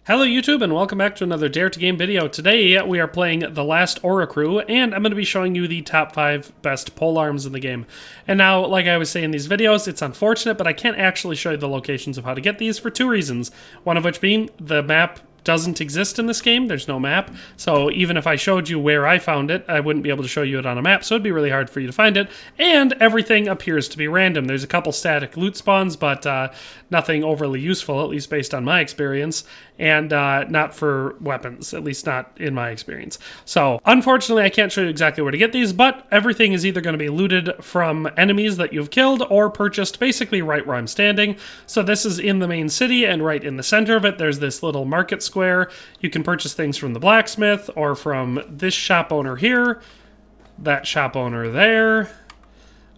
Hello YouTube and welcome back to another Dare to Game video. Today we are playing the Last Oricru and I'm going to be showing you the top 5 best polearms in the game. And now, like I always say in these videos, it's unfortunate but I can't actually show you the locations of how to get these for two reasons. One of which being the map doesn't exist in this game. There's no map. So even if I showed you where I found it, I wouldn't be able to show you it on a map. So it'd be really hard for you to find it. And everything appears to be random. There's a couple static loot spawns, but nothing overly useful, at least based on my experience. And not for weapons, at least not in my experience. So unfortunately, I can't show you exactly where to get these, but everything is either going to be looted from enemies that you've killed or purchased basically right where I'm standing. So this is in the main city, and right in the center of it, there's this little market square. You can purchase things from the blacksmith or from this shop owner here, that shop owner there.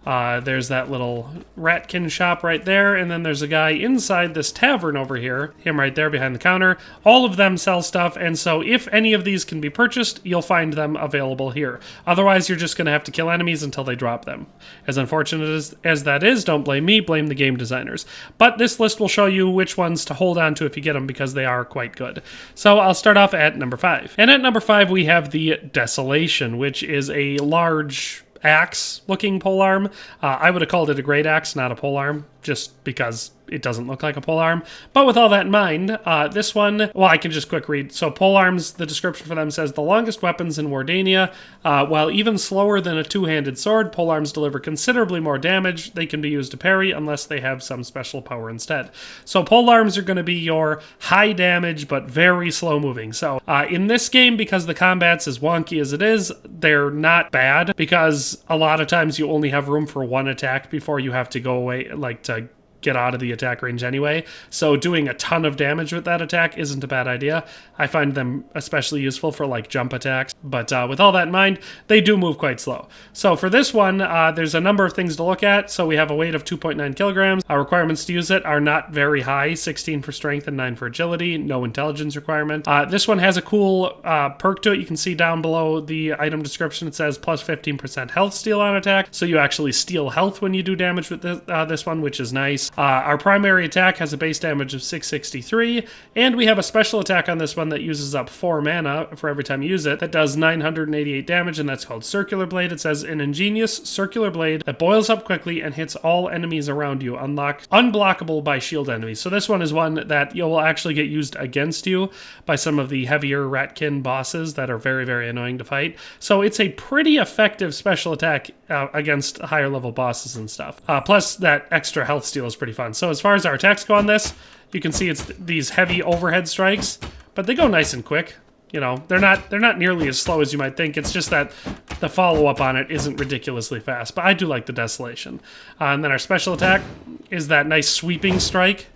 There's that little ratkin shop right there, and then there's a guy inside this tavern over here, him right there behind the counter. All of them sell stuff, and so if any of these can be purchased, you'll find them available here. Otherwise, you're just going to have to kill enemies until they drop them. As unfortunate as that is, don't blame me, blame the game designers. But this list will show you which ones to hold on to if you get them, because they are quite good. So I'll start off at number 5. And at number 5, we have the Desolation, which is a large axe looking polearm. I would have called it a great axe, not a polearm, just because it doesn't look like a polearm. But with all that in mind, this one, well, I can just quick read. So polearms, the description for them says, the longest weapons in Wardania. While even slower than a two-handed sword, polearms deliver considerably more damage. They can be used to parry unless they have some special power instead. So polearms are going to be your high damage but very slow moving. So in this game, because the combat's as wonky as it is, they're not bad, because a lot of times you only have room for one attack before you have to go away, like to get out of the attack range anyway. So doing a ton of damage with that attack isn't a bad idea. I find them especially useful for like jump attacks. But with all that in mind, they do move quite slow. So for this one, there's a number of things to look at. So we have a weight of 2.9 kilograms. Our requirements to use it are not very high, 16 for strength and 9 for agility. No intelligence requirement. This one has a cool perk to it. You can see down below the item description, it says plus 15% health steal on attack. So you actually steal health when you do damage with this one, which is nice. Our primary attack has a base damage of 663, and we have a special attack on this one that uses up 4 mana for every time you use it. That does 988 damage, and that's called Circular Blade. It says, an ingenious circular blade that boils up quickly and hits all enemies around you, unblockable by shield enemies. So this one is one that you'll actually get used against you by some of the heavier ratkin bosses that are very, very annoying to fight. So it's a pretty effective special attack against higher level bosses and stuff. Plus that extra health steal is pretty fun. So as far as our attacks go on this, you can see it's these heavy overhead strikes, but they go nice and quick. You know, they're not nearly as slow as you might think. It's just that the follow-up on it isn't ridiculously fast, but I do like the Desolation. And then our special attack is that nice sweeping strike,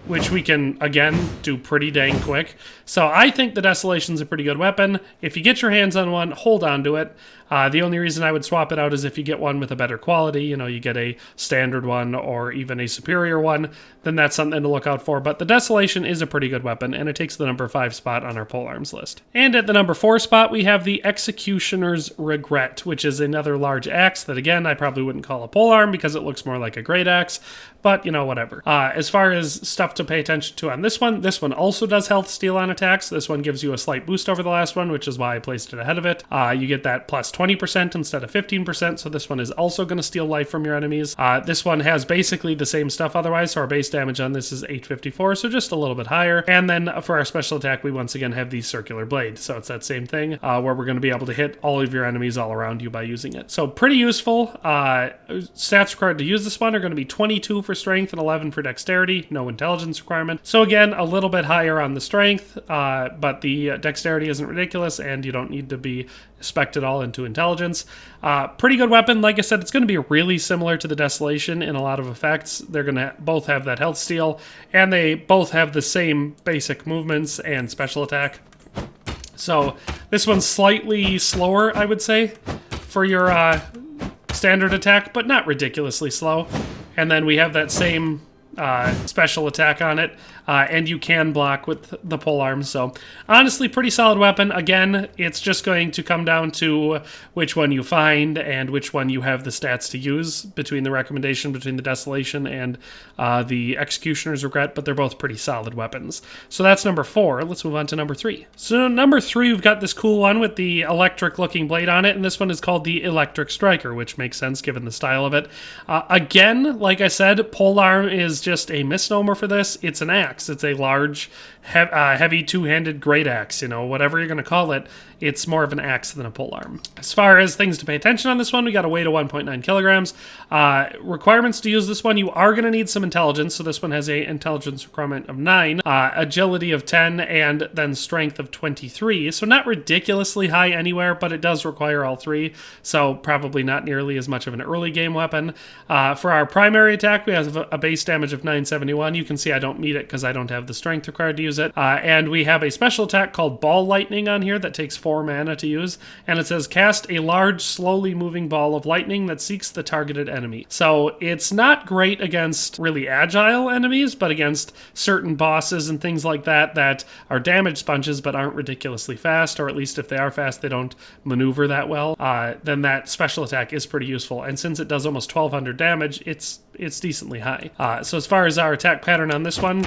which we can, again, do pretty dang quick. So I think the Desolation's a pretty good weapon. If you get your hands on one, hold on to it. The only reason I would swap it out is if you get one with a better quality, you know, you get a standard one or even a superior one, then that's something to look out for. But the Desolation is a pretty good weapon, and it takes the number 5 spot on our polearms list. And at the number 4 spot, we have the Executioner's Regret, which is another large axe that, again, I probably wouldn't call a polearm because it looks more like a great axe, but, you know, whatever. As far as stuff to pay attention to on this one also does health steal on attacks. This one gives you a slight boost over the last one, which is why I placed it ahead of it. You get that plus 20% instead of 15%, so this one is also going to steal life from your enemies. This one has basically the same stuff otherwise, so our base damage on this is 854, so just a little bit higher. And then for our special attack, we once again have the Circular Blade, so it's that same thing where we're going to be able to hit all of your enemies all around you by using it. So pretty useful. Stats required to use this one are going to be 22 for strength and 11 for dexterity, no intelligence requirement. So again, a little bit higher on the strength, but the dexterity isn't ridiculous, and you don't need to be spec'd at all into intelligence. Pretty good weapon. Like I said, it's going to be really similar to the Desolation in a lot of effects. They're going to both have that health steal, and they both have the same basic movements and special attack. So this one's slightly slower, I would say, for your standard attack, but not ridiculously slow. And then we have that same special attack on it, and you can block with the polearms. So honestly, pretty solid weapon. Again, it's just going to come down to which one you find and which one you have the stats to use between the recommendation between the Desolation and the Executioner's Regret, but they're both pretty solid weapons. So that's number 4. Let's move on to number 3. So number 3, we've got this cool one with the electric looking blade on it, and this one is called the Electric Striker, which makes sense given the style of it. Again, like I said, polearm is just a misnomer for this. It's an axe. It's a large, heavy two-handed great axe, you know, whatever you're going to call it. It's more of an axe than a polearm. As far as things to pay attention on this one, we got a weight of 1.9 kilograms. Requirements to use this one, you are going to need some intelligence. So this one has a intelligence requirement of 9, agility of 10, and then strength of 23. So not ridiculously high anywhere, but it does require all 3. So probably not nearly as much of an early game weapon. For our primary attack, we have a base damage of 971. You can see I don't meet it because I don't have the strength required to use it. And we have a special attack called Ball Lightning on here that takes 4 mana to use, and it says cast a large, slowly moving ball of lightning that seeks the targeted enemy. So it's not great against really agile enemies, but against certain bosses and things like that that are damage sponges but aren't ridiculously fast, or at least if they are fast, they don't maneuver that well, then that special attack is pretty useful. And since it does almost 1200 damage, it's decently high. So as far as our attack pattern on this one,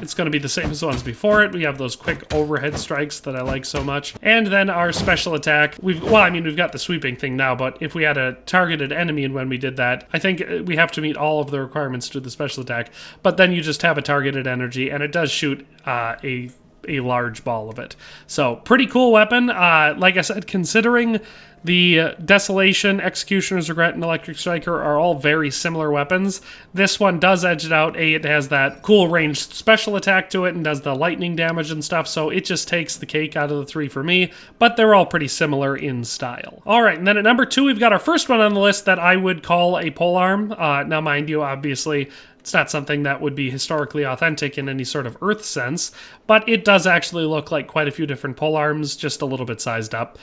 it's going to be the same as the ones before it. We have those quick overhead strikes that I like so much. And then our special attack, we've got the sweeping thing now, but if we had a targeted enemy and when we did that, I think we have to meet all of the requirements to the special attack, but then you just have a targeted energy, and it does shoot a large ball of it. So pretty cool weapon. Like I said, considering the Desolation, Executioner's Regret, and Electric Striker are all very similar weapons, this one does edge it out. It has that cool ranged special attack to it and does the lightning damage and stuff, so it just takes the cake out of the 3 for me, but they're all pretty similar in style. Alright, and then at number 2, we've got our first one on the list that I would call a polearm. Now mind you, obviously, it's not something that would be historically authentic in any sort of Earth sense, but it does actually look like quite a few different polearms, just a little bit sized up.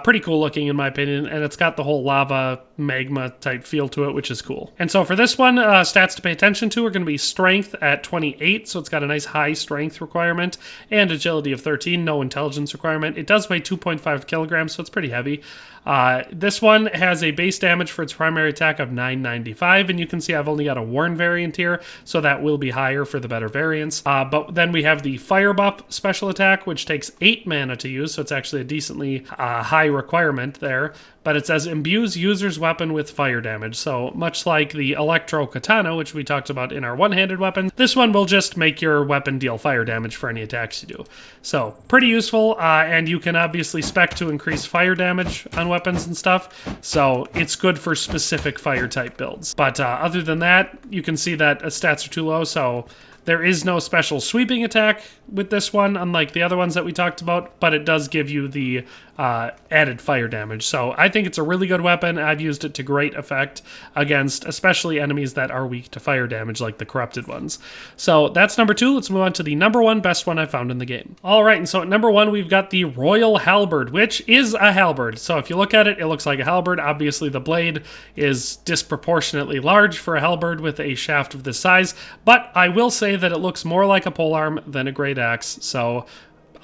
Pretty cool looking in my opinion, and it's got the whole lava magma type feel to it, which is cool. And so for this one, stats to pay attention to are going to be strength at 28, so it's got a nice high strength requirement, and agility of 13, no intelligence requirement. It does weigh 2.5 kilograms, so it's pretty heavy. This one has a base damage for its primary attack of 995, and you can see I've only got a worn variant here, so that will be higher for the better variants. But then we have the Fire Buff special attack, which takes 8 mana to use, so it's actually a decently high requirement there. But it says imbues user's weapon with fire damage. So much like the Electro Katana, which we talked about in our one-handed weapon, this one will just make your weapon deal fire damage for any attacks you do. So pretty useful, and you can obviously spec to increase fire damage on weapons and stuff. So it's good for specific fire type builds. But other than that, you can see that stats are too low, so there is no special sweeping attack with this one, unlike the other ones that we talked about, but it does give you the added fire damage. So I think it's a really good weapon. I've used it to great effect against especially enemies that are weak to fire damage, like the corrupted ones. So that's number 2. Let's move on to the number 1 best one I found in the game. All right, and so at number 1, we've got the Royal Halberd, which is a halberd. So if you look at it, it looks like a halberd. Obviously, the blade is disproportionately large for a halberd with a shaft of this size, but I will say that it looks more like a polearm than a great axe, so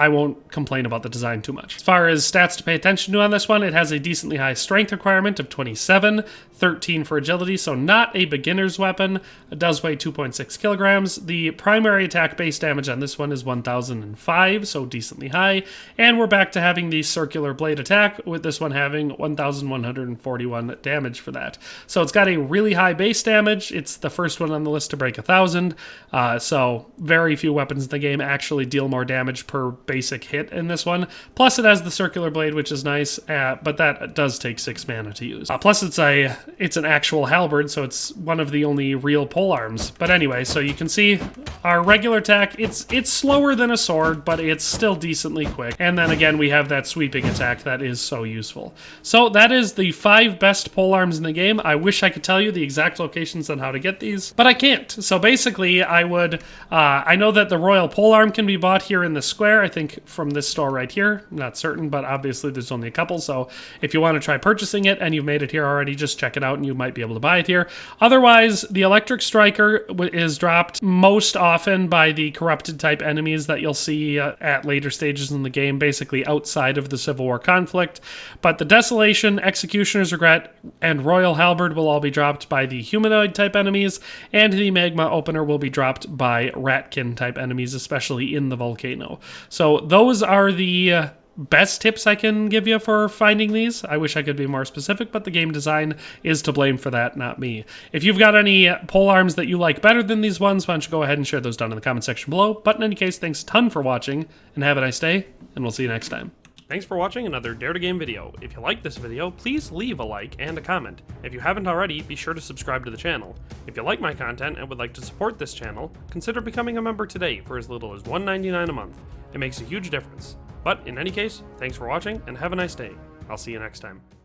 I won't complain about the design too much. As far as stats to pay attention to on this one, it has a decently high strength requirement of 27, 13 for agility, so not a beginner's weapon. It does weigh 2.6 kilograms. The primary attack base damage on this one is 1005, so decently high. And we're back to having the circular blade attack, with this one having 1141 damage for that. So it's got a really high base damage. It's the first one on the list to break 1000. So very few weapons in the game actually deal more damage per basic hit in this one. Plus it has the circular blade, which is nice, but that does take 6 mana to use. Plus it's an actual halberd, so it's one of the only real polearms. But anyway, so you can see our regular attack, it's slower than a sword, but it's still decently quick. And then again, we have that sweeping attack that is so useful. So that is the 5 best polearms in the game. I wish I could tell you the exact locations on how to get these, but I can't. So basically, I know that the Royal Polearm can be bought here in the square. I think think, from this store right here. I'm not certain, but obviously there's only a couple. So if you want to try purchasing it and you've made it here already, just check it out and you might be able to buy it here. Otherwise, the Electric Striker is dropped most often by the corrupted type enemies that you'll see at later stages in the game, basically outside of the Civil War conflict. But the Desolation, Executioner's Regret, and Royal Halberd will all be dropped by the humanoid type enemies, and the Magma opener will be dropped by Ratkin type enemies, especially in the volcano. So those are the best tips I can give you for finding these. I wish I could be more specific, but the game design is to blame for that, not me. If you've got any polearms that you like better than these ones, why don't you go ahead and share those down in the comment section below. But in any case, thanks a ton for watching, and have a nice day, and we'll see you next time. Thanks for watching another Dare to Game video. If you like this video, please leave a like and a comment. If you haven't already, be sure to subscribe to the channel. If you like my content and would like to support this channel, consider becoming a member today for as little as $1.99 a month. It makes a huge difference. But in any case, thanks for watching and have a nice day. I'll see you next time.